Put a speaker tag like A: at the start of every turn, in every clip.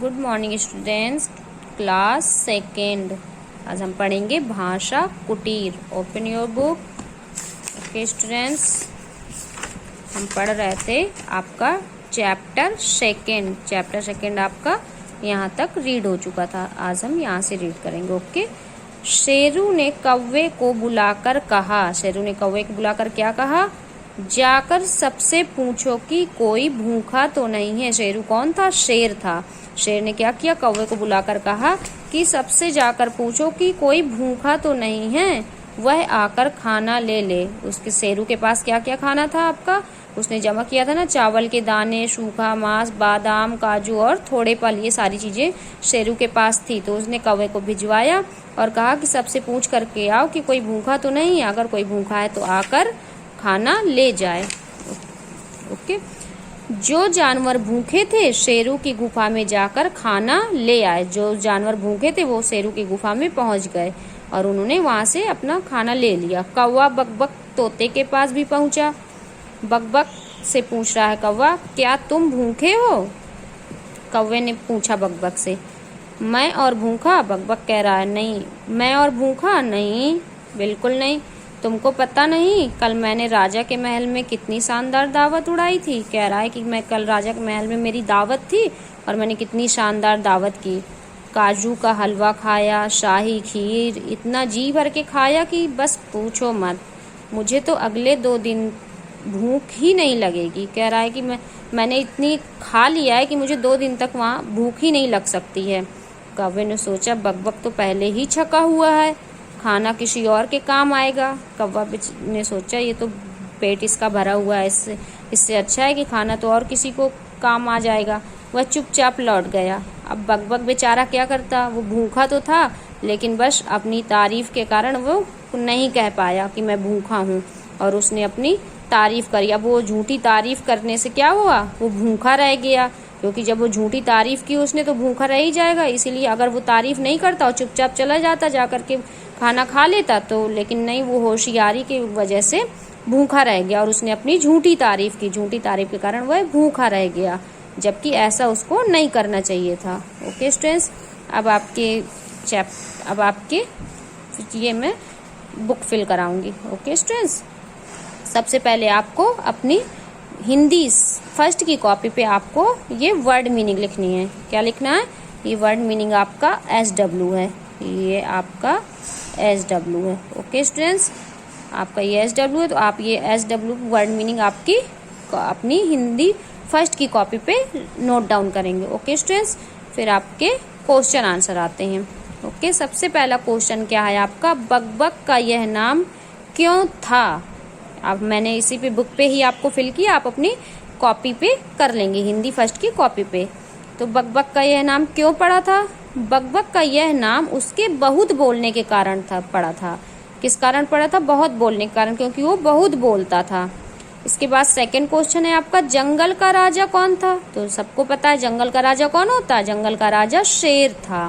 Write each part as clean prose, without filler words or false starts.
A: Good morning students, class second. आज हम पढ़ेंगे भाषा कुटीर। Open your book. Okay students, हम पढ़ रहे थे आपका चैप्टर सेकेंड आपका यहाँ तक रीड हो चुका था। आज हम यहाँ से रीड करेंगे। ओके। शेरू ने कौवे को बुलाकर कहा, शेरू ने कौवे को बुलाकर क्या कहा? जाकर सबसे पूछो कि कोई भूखा तो नहीं है। शेरू कौन था? शेर था। शेर ने क्या किया? कौवे को बुलाकर कहा कि सबसे जाकर पूछो कि कोई भूखा तो नहीं है, वह आकर खाना ले ले। उसके शेरू के पास क्या क्या खाना था आपका? उसने जमा किया था ना, चावल के दाने, सूखा मांस, बादाम, काजू और थोड़े फल, ये सारी चीजें शेरू के पास थी। तो उसने कौवे को भिजवाया और कहा कि सबसे पूछ करके आओ कि कोई भूखा तो नहीं है, अगर कोई भूखा है तो आकर खाना ले जाए। ओके। जो जानवर भूखे थे शेरू की गुफा में जाकर खाना ले आए। जो जानवर भूखे थे वो शेरू की गुफा में पहुंच गए और उन्होंने वहां से अपना खाना ले लिया। कौवा बकबक तोते के पास भी पहुंचा। बकबक से पूछ रहा है कौवा, क्या तुम भूखे हो? कौवे ने पूछा बकबक से। मैं और भूखा? बकबक कह रहा है, नहीं। मैं और भूखा? नहीं, बिल्कुल नहीं। तुमको पता नहीं कल मैंने राजा के महल में कितनी शानदार दावत उड़ाई थी? कह रहा है कि मैं कल राजा के महल में मेरी दावत थी और मैंने कितनी शानदार दावत की। काजू का हलवा खाया, शाही खीर, इतना जी भर के खाया कि बस पूछो मत। मुझे तो अगले 2 दिन भूख ही नहीं लगेगी। कह रहा है कि मैंने इतनी खा लिया है कि मुझे 2 दिन तक वहाँ भूख ही नहीं लग सकती है। कौवे ने सोचा बकबक तो पहले ही छका हुआ है, खाना किसी और के काम आएगा। कौवा ने सोचा ये तो पेट इसका भरा हुआ है, इससे अच्छा है कि खाना तो और किसी को काम आ जाएगा। वह चुपचाप लौट गया। अब बकबक बेचारा क्या करता? वो भूखा तो था लेकिन बस अपनी तारीफ के कारण वो नहीं कह पाया कि मैं भूखा हूँ, और उसने अपनी तारीफ करी। अब वो झूठी तारीफ करने से क्या हुआ? वो भूखा रह गया, क्योंकि जब वो झूठी तारीफ की उसने तो भूखा रह ही जाएगा। इसीलिए अगर वो तारीफ नहीं करता और चुपचाप चला जाता, जाकर के खाना खा लेता, तो लेकिन नहीं, वो होशियारी की वजह से भूखा रह गया और उसने अपनी झूठी तारीफ की। झूठी तारीफ के कारण वह भूखा रह गया, जबकि ऐसा उसको नहीं करना चाहिए था। ओके स्टूडेंट्स, अब आपके ये मैं बुक फिल कराऊंगी। ओके स्टूडेंट्स, सबसे पहले आपको अपनी हिंदी फर्स्ट की कॉपी पे आपको ये वर्ड मीनिंग लिखनी है। क्या लिखना है? ये वर्ड मीनिंग आपका SW है। ये आपका SW है। ओके स्टूडेंट्स, आपका ये SW है, तो आप ये SW वर्ड मीनिंग आपकी अपनी हिंदी फर्स्ट की कॉपी पे नोट डाउन करेंगे। ओके स्टूडेंट्स, फिर आपके क्वेश्चन आंसर आते हैं। ओके, सबसे पहला क्वेश्चन क्या है आपका? बकबक का यह नाम क्यों था? अब मैंने इसी पे बुक पे ही आपको फिल किया, आप अपनी कॉपी पे कर लेंगे, हिंदी फर्स्ट की कॉपी पे। तो बकबक का यह नाम क्यों पड़ा था? बकबक का यह नाम उसके बहुत बोलने के कारण पड़ा था। किस कारण पड़ा था? बहुत बोलने के कारण, क्योंकि वो बहुत बोलता था। इसके बाद सेकंड क्वेश्चन है आपका, जंगल का राजा कौन था? तो सबको पता है जंगल का राजा कौन होता है? जंगल का राजा शेर था।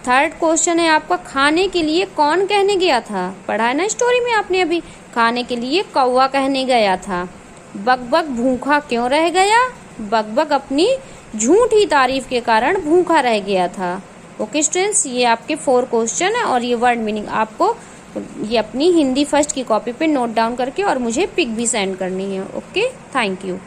A: थर्ड क्वेश्चन है आपका, खाने के लिए कौन कहने गया था? पढ़ा है ना स्टोरी में आपने अभी, खाने के लिए कौवा कहने गया था। बकबक भूखा क्यों रह गया? बकबक अपनी झूठी तारीफ के कारण भूखा रह गया था। ओके स्टूडेंट्स, ये आपके 4 क्वेश्चन है और ये वर्ड मीनिंग आपको ये अपनी हिंदी फर्स्ट की कॉपी पे नोट डाउन करके और मुझे पिक भी सेंड करनी है। Okay, thank you.